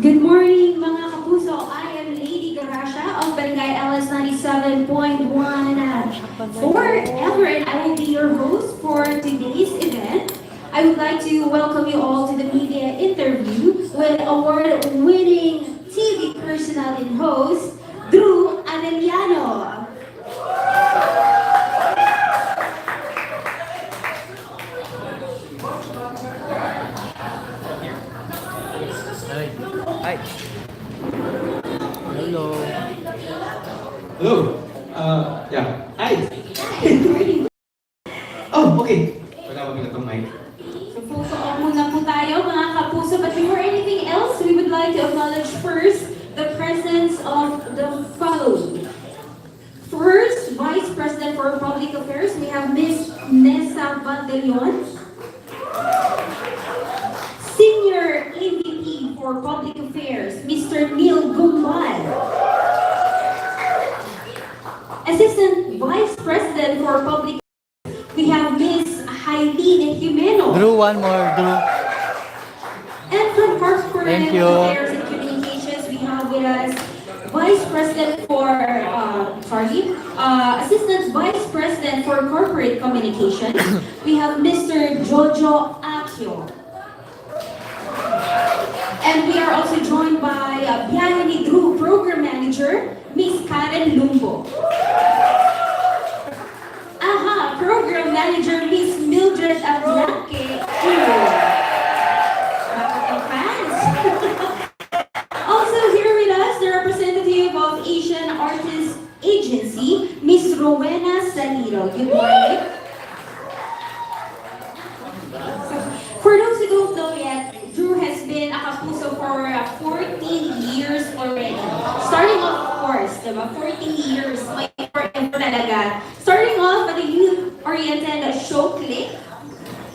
Good morning, mga kapuso. I am Lady Garasha of Barangay LS 97.1 forever, and I will be your host for today's event. I would like to welcome you all to the media interview with award-winning TV personal and host, Drew Arellano. Hi. Hello. Hello. Yeah. Hi. Good morning. Oh, okay. Wala pa pala itong mic. So photo op muna po tayo, mga kapuso. But before anything else, we would like to acknowledge first the presence of the following. First, Vice President for Public Affairs, we have Ms. Nessa Bandelion. Senior AVP for Public Affairs, Mr. Neil Gumbal. Assistant Vice President for Public Affairs, we have Ms. Hailene Jimeno. Drew, one more, Drew. And from Corporate Thank you. Affairs and Communications, we have with us Vice President for, Assistant Vice President for Corporate Communications, we have Mr. Jojo Akio. And we are also joined by BIYAHE Drew Program Manager, Miss Karen Lumbo. Program Manager, Miss Mildred Ablake. Fans. Also here with us, the representative of Asian Artists Agency, Miss Rowena Saliro. Good morning. For those who don't know yet, Drew has been a kapuso for 14 years already. Starting off, of course, diba? 14 years, may forever talaga. Starting off at a youth-oriented show clip,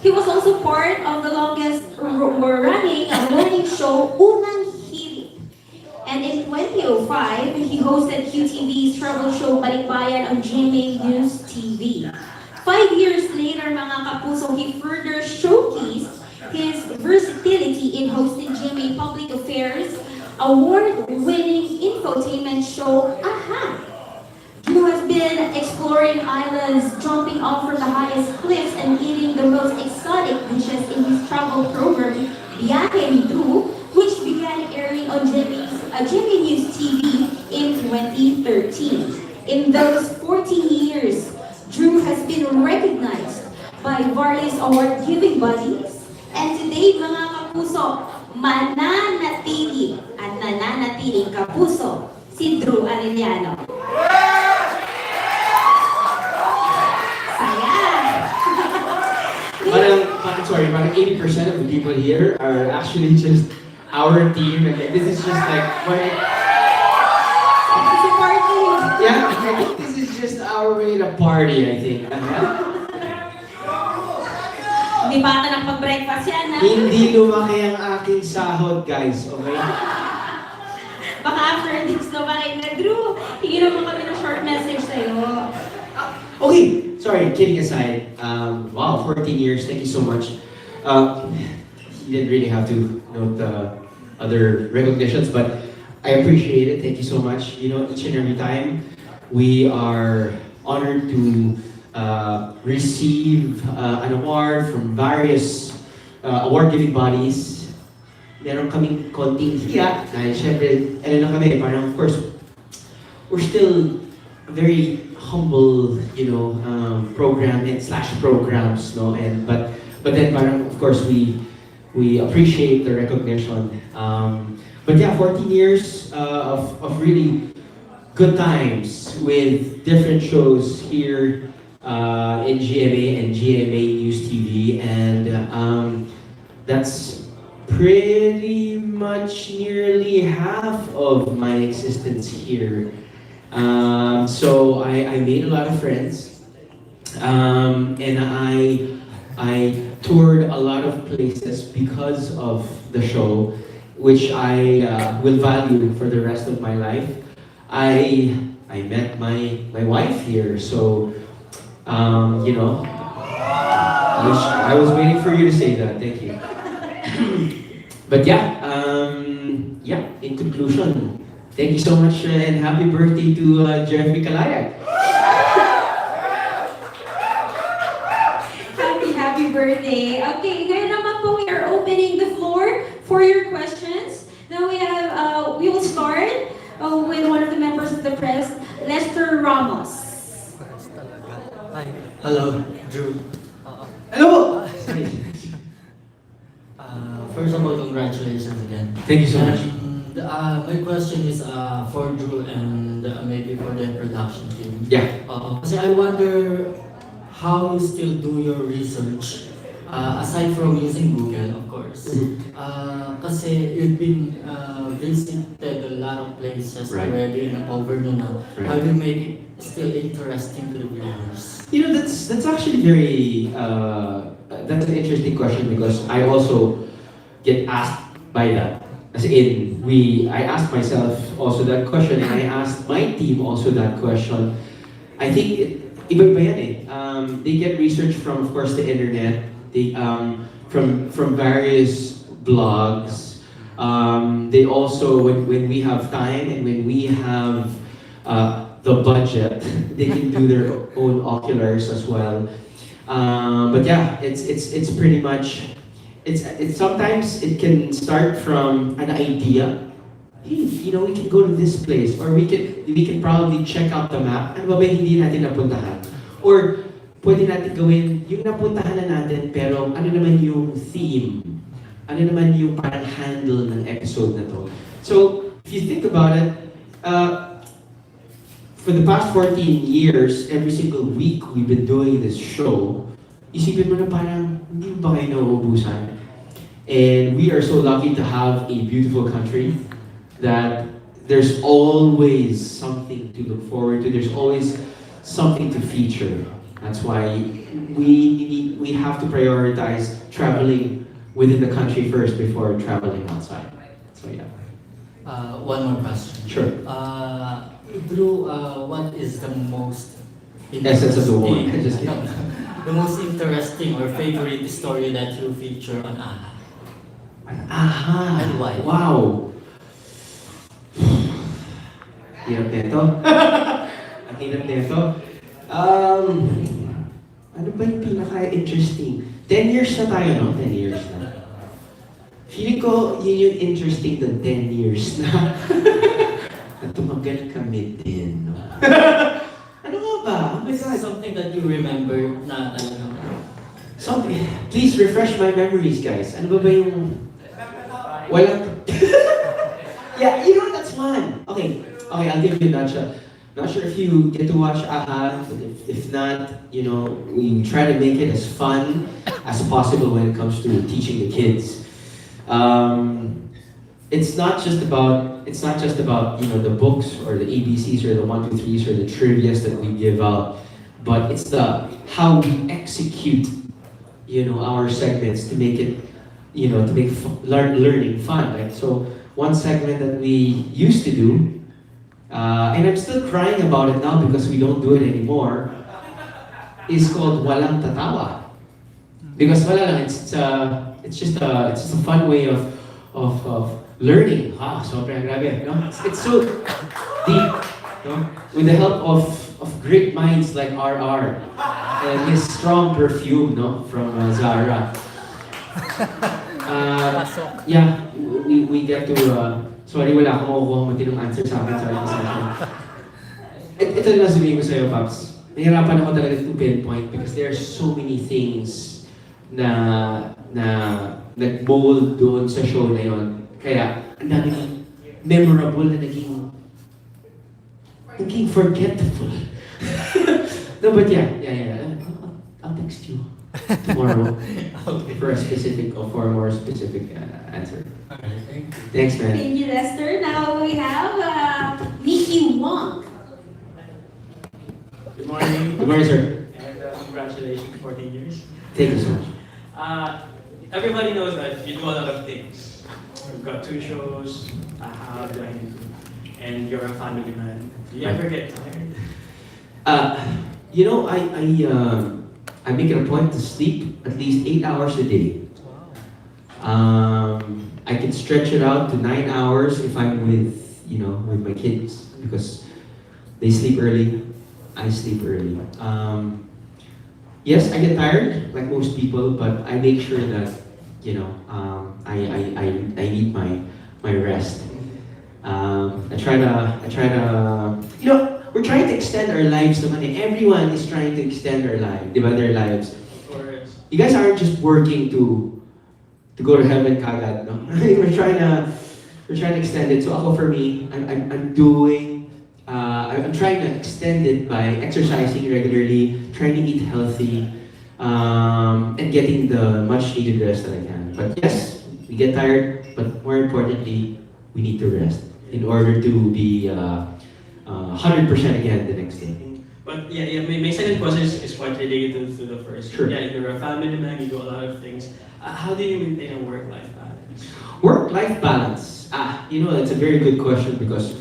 he was also part of the longest running morning show, Unang Hirit. And in 2005, he hosted QTV's travel show, Balikbayan on GMA News TV. 5 years later, mga kapuso, he further showcased his versatility in hosting GMA Public Affairs award-winning infotainment show, AHA! Drew has been exploring islands, jumping off from the highest cliffs, and eating the most exotic dishes in his travel program, BIYAHE Drew, which began airing on GMA News TV in 2013. In those 14 years, Drew has been recognized by various award-giving bodies, and today, mga kapuso, mananatili at nananatiling kapuso, si Drew Arellano. Parang 80% of the people here are actually just our team, and this is just like It's a party. yeah, I think this is just our way to party, I think. Hindi pa ata ng pag-breakfast yan, ha? Hindi lumaki ang aking sahod, guys, okay? Baka after this lumaki na, Drew, hindi naman kami ng short message sa'yo. Okay, sorry, kidding aside. Wow, 14 years, thank you so much. You didn't really have to note the other recognitions, but I appreciate it. Thank you so much. You know, each and every time we are honored to receive an award from various award-giving bodies. Meron kaming konting hiya dahil syempre, ano lang kami, parang of course, we're still very humble, you know, program and slash programs, no, and but then parang of course we we appreciate the recognition. But yeah, 14 years of really good times with different shows here in GMA and GMA News TV, and that's pretty much nearly half of my existence here. So I made a lot of friends, and I toured a lot of places because of the show, which I will value for the rest of my life. I met my wife here, so you know, I was waiting for you to say that. Thank you. But yeah, yeah. In conclusion, thank you so much and happy birthday to Jeffrey Kalayag. Happy birthday. Okay, ngayon naman po we are opening the floor for your questions. Now we will start with one of the members of the press, Lester Ramos. Hello, Drew. Hello. First of all, congratulations again. Thank you so much. And, my question is for Drew and maybe for the production team. Yeah. Kasi I wonder how you still do your research aside from using Google, of course. Kasi you've been visited a lot of places Right. already and over na. Right. How do you make it still interesting to the viewers? You know, that's actually very that's an interesting question because I also get asked by that. As in, I asked myself also that question and I asked my team also that question. I think iba-iba yan eh. They get research from, of course, the internet. They from various blogs. They also, when we have time and when we have the budget, they can do their own oculars as well. But yeah, it's pretty much. It's sometimes it can start from an idea. Hey, you know, we can go to this place, or we can probably check out the map. Ano ba ba hindi natin napuntahan? Or pwede natin gawin yung napuntahan na natin, pero ano naman yung theme? Ano naman yung parang handle ng episode na to? So, if you think about it, for the past 14 years, every single week we've been doing this show, isipin mo na parang hindi ba kayo nauubusan? And we are so lucky to have a beautiful country that there's always something to look forward to. There's always something to feature. That's why we have to prioritize traveling within the country first before traveling outside. So yeah. One more question. Sure. Drew, what is the most Essence of the woman. Just kidding. the most interesting or favorite story that you feature on AHA? Aha! And why? Wow! Hirap nito. Ang hirap nito. Ano ba yung pinaka-interesting? 10 years na tayo, no? 10 years na. Feeling ko, yun yung interesting na 10 years na. Na tumagal kami din, no? Ano nga ba? Oh my Is God. it something that you remember na talagang Something, please refresh my memories, guys. Ano ba yung... Walang... Yeah, you know, that's fun. Okay, I'll give you a nutshell. Not sure if you get to watch AHA, but if not, you know, we try to make it as fun as possible when it comes to teaching the kids. It's not just about you know the books or the ABCs or the 1, 2, 3s or the trivias that we give out, but it's the how we execute, you know, our segments to make it, you know, to make learning fun. Right? So one segment that we used to do. And I'm still crying about it now because we don't do it anymore. It's called Walang Tatawa. Because wala lang, it's just a fun way of learning. Sobrang grabe, no? It's so deep, no? With the help of great minds like RR and his strong perfume, no, from Zara. Yeah, we get to. Sorry, wala akong makukuha matinong answer sa akin sa session. Ito na sabihin ko sa'yo, Paps. Nahirapan ako talaga to pinpoint because there are so many things na na nag-mold doon sa show na yon. Kaya ang daming memorable na naging forgetful. No, but yeah. I'll text you tomorrow for a specific or for a more specific answer. Okay, thank you. Thanks, man. Thank you, Lester. Now we have Nikki Wong. Good morning. Good morning, sir. And congratulations, 14 years. Thank you so much. Everybody knows that you do a lot of things. You've got 2 shows, how do I need to, and you're a family man. Do you ever get tired? You know, I make it a point to sleep at least 8 hours a day. I can stretch it out to 9 hours if I'm with my kids because they sleep early. I sleep early. Yes, I get tired like most people, but I make sure that I need my rest. I try to we're trying to extend our lives naman eh. Everyone is trying to extend their lives. Of course. You guys aren't just working to go to heaven kagad, no? we're trying to extend it. So ako for me, I'm trying to extend it by exercising regularly, trying to eat healthy, and getting the much needed rest that I can. But yes, we get tired, but more importantly, we need to rest in order to be 100% again the next day. But yeah, my second question is quite related to the first. Sure. Yeah, you're a family man, you do a lot of things. How do you maintain a work-life balance? Work-life balance. That's a very good question because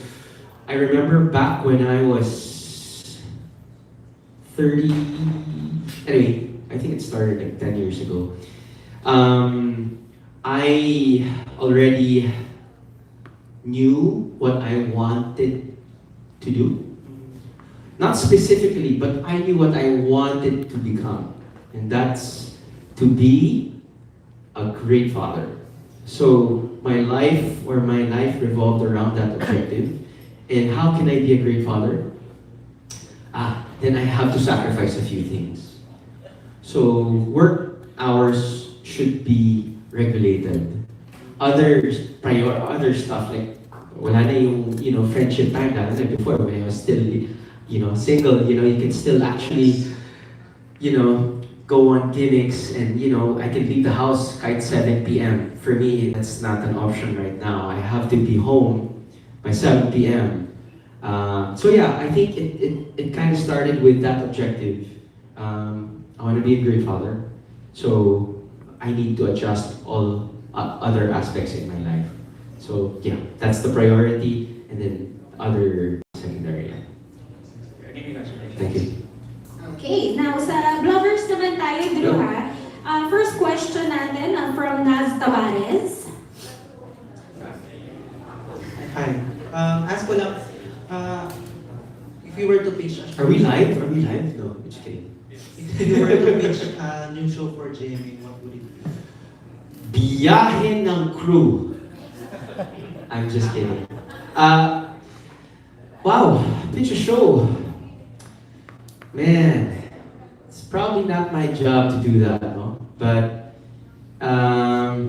I remember back when I was 30. Anyway, I think it started like 10 years ago. I already knew what I wanted to do. Not specifically, but I knew what I wanted to become. And that's to be a great father. So my life revolved around that objective. And how can I be a great father? Then I have to sacrifice a few things. So work hours should be regulated. Other stuff like wala na yung friendship time lalo na before when I was still single, you can still actually go on gimmicks and I can leave the house at 7 p.m. For me, that's not an option right now. I have to be home by 7 p.m. So yeah, I think it kind of started with that objective. I want to be a great father, so I need to adjust all other aspects in my life. So yeah, that's the priority, and then other secondary. Congratulations. Thank you. Okay, now sa vloggers naman tayo, Drew, ha? First question natin from Naz Tavares. Hi. Ask ko lang, if you were to pitch Are we live? No, I'm just kidding. if you were to pitch a new show for Jamie, what would it be? Biyahe ng crew. I'm just kidding. Wow, pitch a show. Man, it's probably not my job to do that, no? But I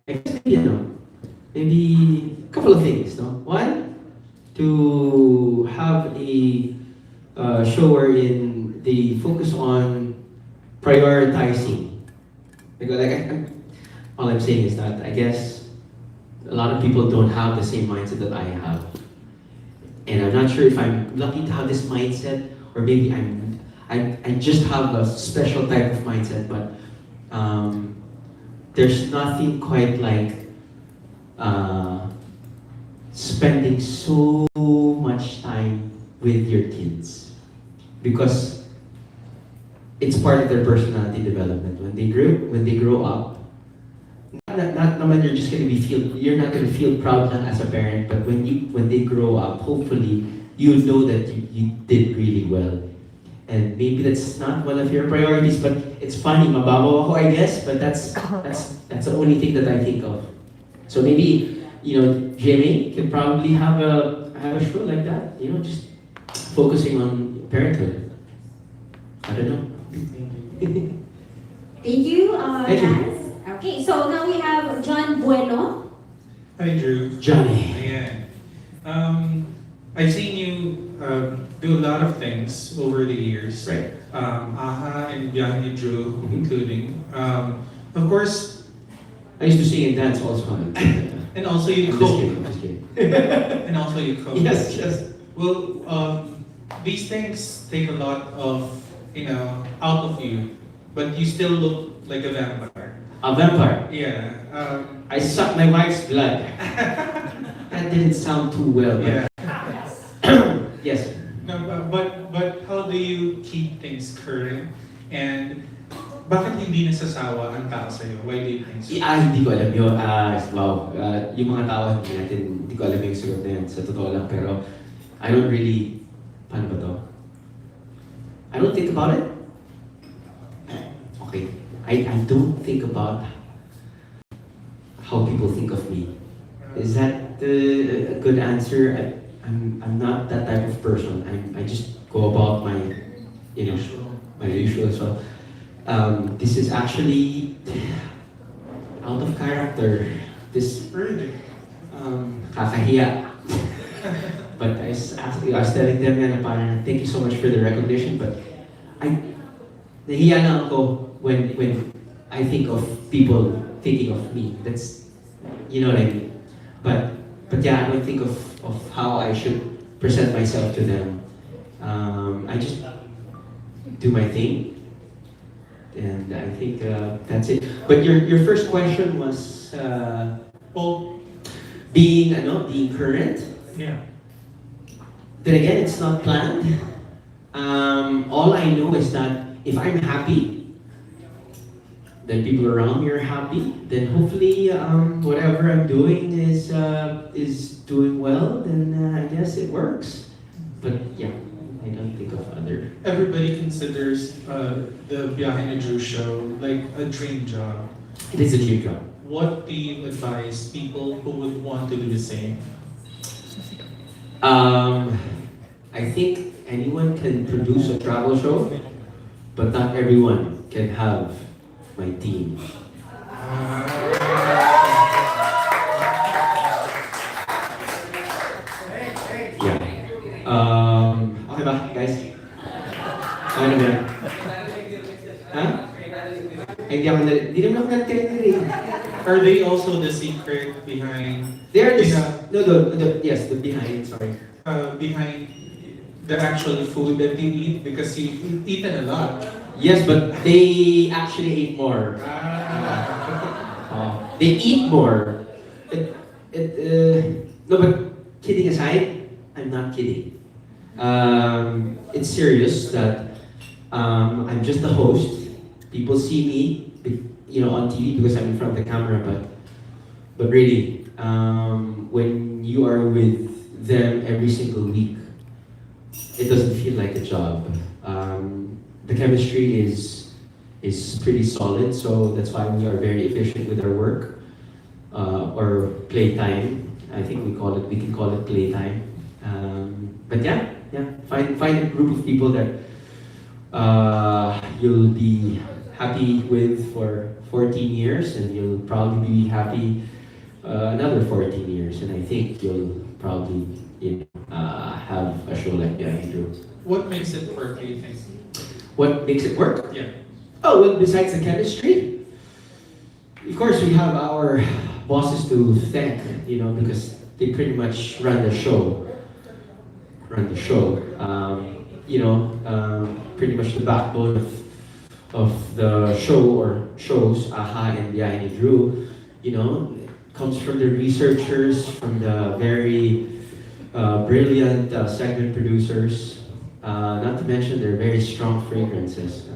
guess maybe a couple of things, no? One, to have a show wherein they focus on prioritizing. Because all I'm saying is that I guess a lot of people don't have the same mindset that I have. And I'm not sure if I'm lucky to have this mindset, or maybe I just have a special type of mindset, but there's nothing quite like spending so much time with your kids, because it's part of their personality development. When they grow up, not naman you're not gonna feel proud lang as a parent, but when they grow up, hopefully you'll know that you did really well. And maybe that's not one of your priorities, but it's funny, mababaw ako, I guess, but that's the only thing that I think of. So maybe, Jamie could probably have a show like that, just focusing on parenthood. I don't know. Thank you. guys. Okay, so now we have John Bueno. Hi, Drew. Johnny. Ayan. I've seen you do a lot of things over the years. Right. AHA and BIYAHE Drew, including. Of course, I used to sing and dance also. and also you I'm just cook. kidding, I'm just kidding. And also you cook. Yes, yes. Well, these things take a lot of, out of you, but you still look like a vampire. A vampire. Yeah. I sucked my wife's blood. That didn't sound too well, but Yeah. yes. No, but how do you keep things current? And bakit hindi nasasawa ang tao sa'yo? Why do you think so? Hindi ko alam yun. Wow. Yung mga tao, hindi ko alam yung sagot na yan. Sa totoo lang. Pero, I don't really, paano ba to? I don't think about it. Okay. I don't think about how people think of me. Is that a good answer? I'm not that type of person. I just go about my, my usual. So, this is actually out of character. This Really? kakahiya. But I was telling them na parang thank you so much for the recognition. But nahiya lang ako when I think of people thinking of me. That's, you know what I mean. But yeah, I don't think of how I should present myself to them. I just do my thing, and I think that's it. But your first question was Well, being current. yeah. Then again, it's not planned. All I know is that if I'm happy, then people around me are happy. Then hopefully, whatever I'm doing is doing well. Then I guess it works. But yeah, I don't think of other. Everybody considers the BIYAHE Drew show like a dream job. It is a dream job. What do you advise people who would want to do the same? I think anyone can produce a travel show, but not everyone can have my team. Yeah. Okay ba, guys? Okay na ba yan? Ha? Ay, hindi naman ako nag-trainer. Are they also the secret behind They're the, Yeah. yes, the behind, sorry. behind the actual food that you eat? Because you've eaten a lot. Yes, but they actually eat more. They eat more. No, but kidding aside, I'm not kidding. It's serious that I'm just the host. People see me, on TV because I'm in front of the camera, but really, when you are with them every single week, it doesn't feel like a job. The chemistry is pretty solid, so that's why we are very efficient with our work or playtime. I think we can call it playtime. But yeah, find a group of people that you'll be happy with for 14 years, and you'll probably be happy another 14 years, and I think you'll probably have a show like BIYAHE Drew. What makes it work, do you think? What makes it work? Yeah. Oh, well, besides the chemistry, of course, we have our bosses to thank, because they pretty much run the show. Pretty much the backbone of the show or shows, AHA and BIYAHE Drew, comes from the researchers, from the very brilliant segment producers, not to mention their very strong fragrances.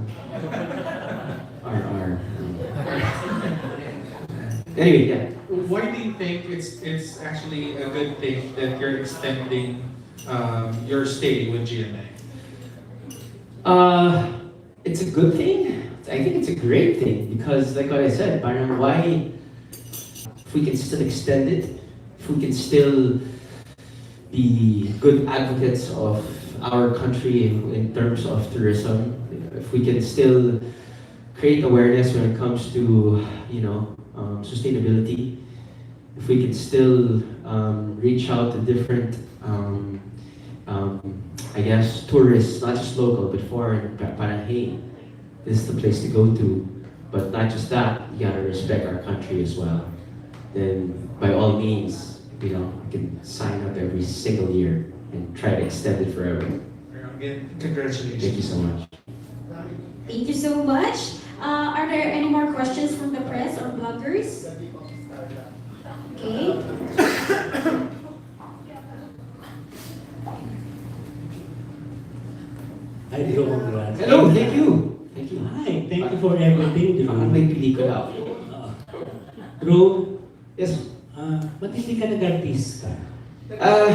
Anyway, yeah. Why do you think it's actually a good thing that you're extending your stay with GMA? It's a good thing. I think it's a great thing because, like what I said, parang why, if we can still extend it, if we can still be good advocates of our country in terms of tourism, if we can still create awareness when it comes to, sustainability. If we can still reach out to different, I guess, tourists, not just local, but foreign, parang, hey, this is the place to go to. But not just that, you gotta respect our country as well. Then, by all means, we can sign up every single year and try to extend it forever. Again, congratulations. Thank you so much. Thank you so much. Are there any more questions from the press or bloggers? Okay. Hi, Drew. Congrats. Hello, thank you. Thank you. Hi, thank you for everything, Drew. Parang may pelikula ako. Drew, Yes. ba't hindi ka nag-artista? Ah,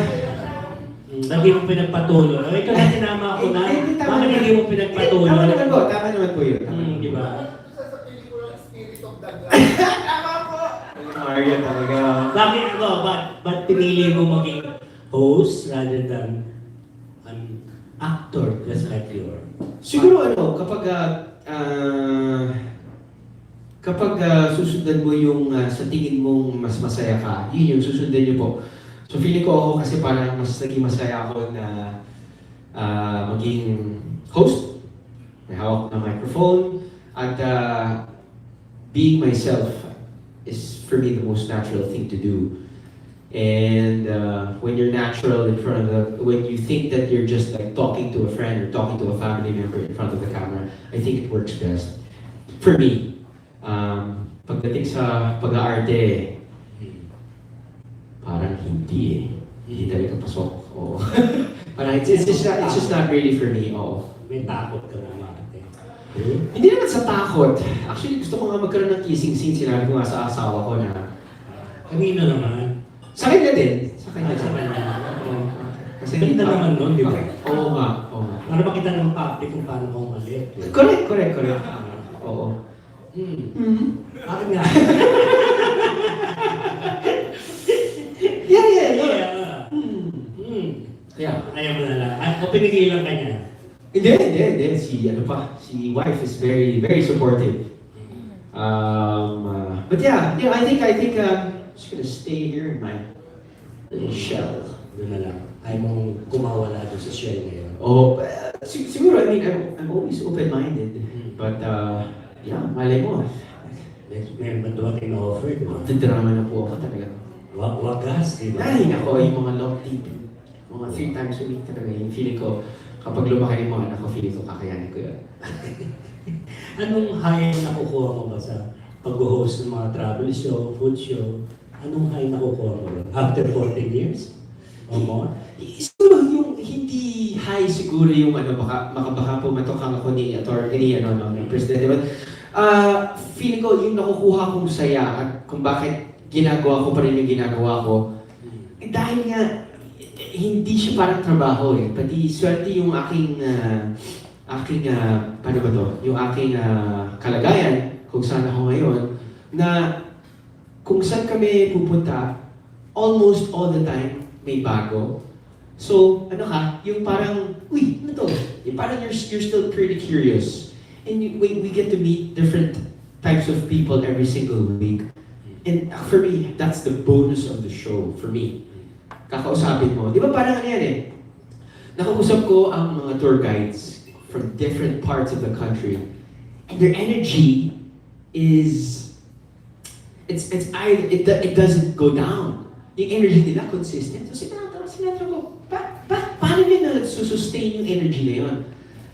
Ba't hindi mo pinagpatuloy? Ito na tinama ko na. Eh, tama Bakit hindi mo pinagpatuloy? Tama naman po yun. Di ba? Maria talaga. Bakit ako? Ba't pinili mo maging host rather than an actor just like you are? Siguro kapag susundan mo yung sa tingin mong mas masaya ka, yun yung susundan niyo po. So feeling ko ako kasi parang mas naging masaya ako na maging host, may hawak na microphone, at being myself is for me the most natural thing to do. And when you're natural in front of when you think that you're just like talking to a friend or talking to a family member in front of the camera, I think it works best. For me, pagdating sa pag-aarte, parang hindi eh. Hindi talaga pasok. Oo. Parang it's just not really for me. Oo. May takot ka na makate. Hindi naman sa takot. Actually, gusto ko nga magkaroon ng kissing scene. Sinabi ko nga sa asawa ko na Kanino naman? sa kanya din. Sa kanya. Sa kanya. Kasi Ganda naman nun, di ba? Oo nga. Oo nga. Para makita ng public kung paano ka umalit. Correct. Oo. Bakit nga? Yeah. Yeah. Ayaw mo na lang. O pinigilan ka niya. Hindi. Si wife is very, very supportive. But yeah, I think I'm just gonna stay here in my little shell. Doon na lang. Ayaw mong kumawala doon sa shell ngayon. Oh, siguro, I mean, I'm always open-minded. But, yeah, malay mo. Meron ba dumating na offer, di ba? Drama na po ako talaga. Wagas, di ba? Ay, nako, yung mga long deep. Mga 3 times a week talaga. Yung feeling ko, kapag lumaki yung mga anak ko, feeling ko kakayanin ko yun. Anong high na nakukuha mo ba sa pag-host ng mga travel show, food show? Anong high na nakukuha mo ba? After 14 years? O more? Siguro yung hindi high siguro yung baka pumatokang ako ni Presidente. But feeling ko yung nakukuha kong saya at kung bakit ginagawa ko pa rin yung ginagawa ko, dahil nga hindi siya parang trabaho eh. Pati swerte yung aking paano ba to? Yung aking kalagayan kung saan ako ngayon na kung saan kami pupunta almost all the time may bago. So, yung parang, uy, ano to? Yung parang you're still pretty curious. And we get to meet different types of people every single week. And for me, that's the bonus of the show, for me. Kakausapin mo. Di ba parang ano yan eh? Nakausap ko ang mga tour guides from different parts of the country. And their energy is, it doesn't go down. Yung energy nila consistent. So sinabi ko, paano nyo nagsusustain yung energy na yun?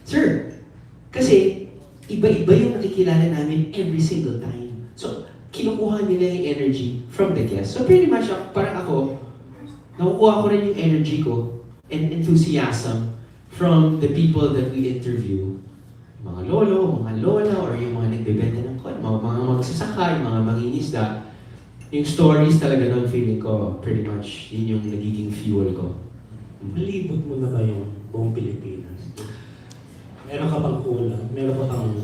Sir, kasi iba-iba yung nakikilala namin every single time. So, kinukuha nila yung energy from the guests. So pretty much, parang ako, nakukuha ko rin yung energy ko and enthusiasm from the people that we interview. Mga lolo, mga lola, or yung mga nagbebenta ng kwan, mga magsasaka, yung mga mangingisda. Yung stories talaga nun, feeling ko, pretty much, yun yung nagiging fuel ko. Malibot mo na ba yung buong Pilipinas? Meron ka bang kulang? Meron ka bang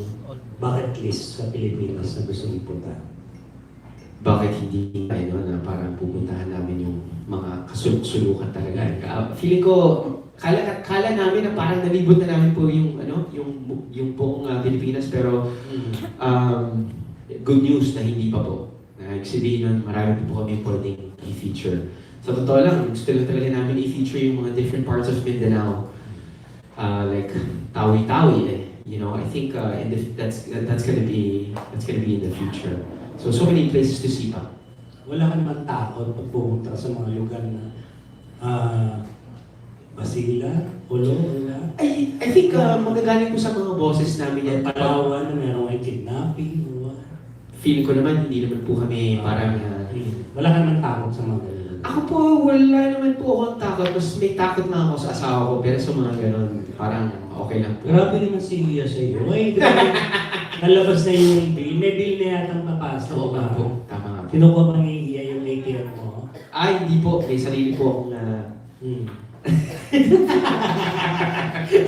bucket list sa Pilipinas na gusto mong punta? Bakit hindi tayo na parang pupuntahan namin yung mga kasuluk-sulukan talaga? Feeling ko, kaya akala namin na parang nalibot na namin po yung, ano, yung buong Pilipinas, pero good news na hindi pa po. Sabihin nun, marami po kami pwedeng i-feature. Sa totoo lang, gusto lang talaga namin i-feature yung mga different parts of Mindanao. Like Tawi-Tawi, you know, I think that's gonna be in the future. So many places to see pa. Wala ka naman takot pag pumunta ka sa mga lugar na Basila, Ulo, wala. I think magagaling po sa mga boses namin yan. Palawan na meron ay kidnapping, wala. Feeling ko naman, hindi naman po kami parang... Wala ka naman takot sa mga ganun. Ako po, wala naman po akong takot. Mas may takot na ako sa asawa ko, pero sa mga ganun, parang okay lang po. Grabe naman si Iya sa iyo. Ay, grabe. Nalabas na yung bill. May bill na yatang papasok. Oo nga po, tama nga po. Kinukuha pa ni Iya yung ATM mo. Ay, hindi po. May sarili po akong...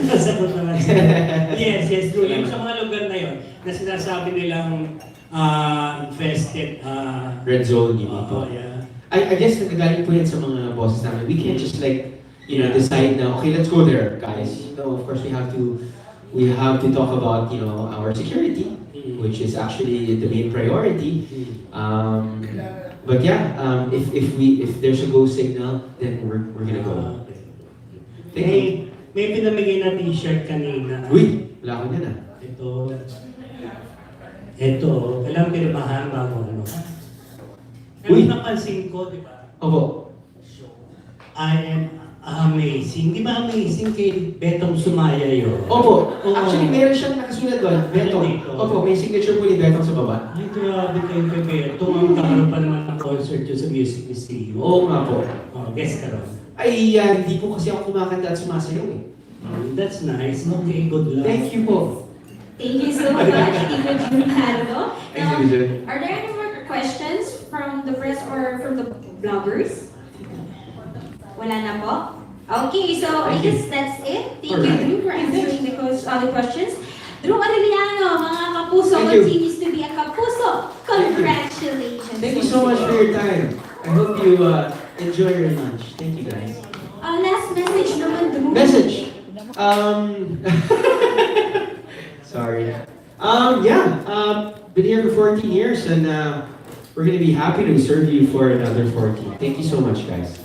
Nasagot naman siya. Yes, true. Yung sa mga lugar na yun, na sinasabi nilang infested. Red zone, yun po. Yeah. I guess nagagaling po yan sa mga bosses namin. We can't just like, you know, decide na, okay, let's go there, guys. No, of course we have to talk about, you know, our security, which is actually the main priority. But yeah, if there's a go signal, then we're gonna go. May pinamigay na t-shirt kanina. Uy, wala ko na. Ito, kailangan pinabahan bago ano. Uy! Napansin ko, di ba? Opo. I am amazing. Di ba amazing kay Betong Sumaya yun? Opo. Oo. Actually, meron siyang nakasulat doon. Betong. Dito. Opo, may signature po ni Betong sa baba. Ay, grabe kayo kay Betong. Ang karoon pa naman ng concert yun sa Music Museum. Oo nga po. Guess ka ron. Ay, hindi po kasi ako kumakanta at sumasayaw eh. That's nice. Okay, good luck. Thank you po. Thank you so much, Tito Junardo. Thank you, Vision. Are there any more questions from the press or from the bloggers? Wala na po? Okay, so I guess that's it. Thank you, Drew, for answering the questions. Drew Arellano, mga kapuso, Thank you. continues to be a kapuso. Congratulations. Thank you so much for your time. I hope you enjoy your lunch. Thank you, guys. Last message naman, Drew. Message. Sorry. Been here for 14 years and we're gonna be happy to serve you for another 14. Thank you so much, guys.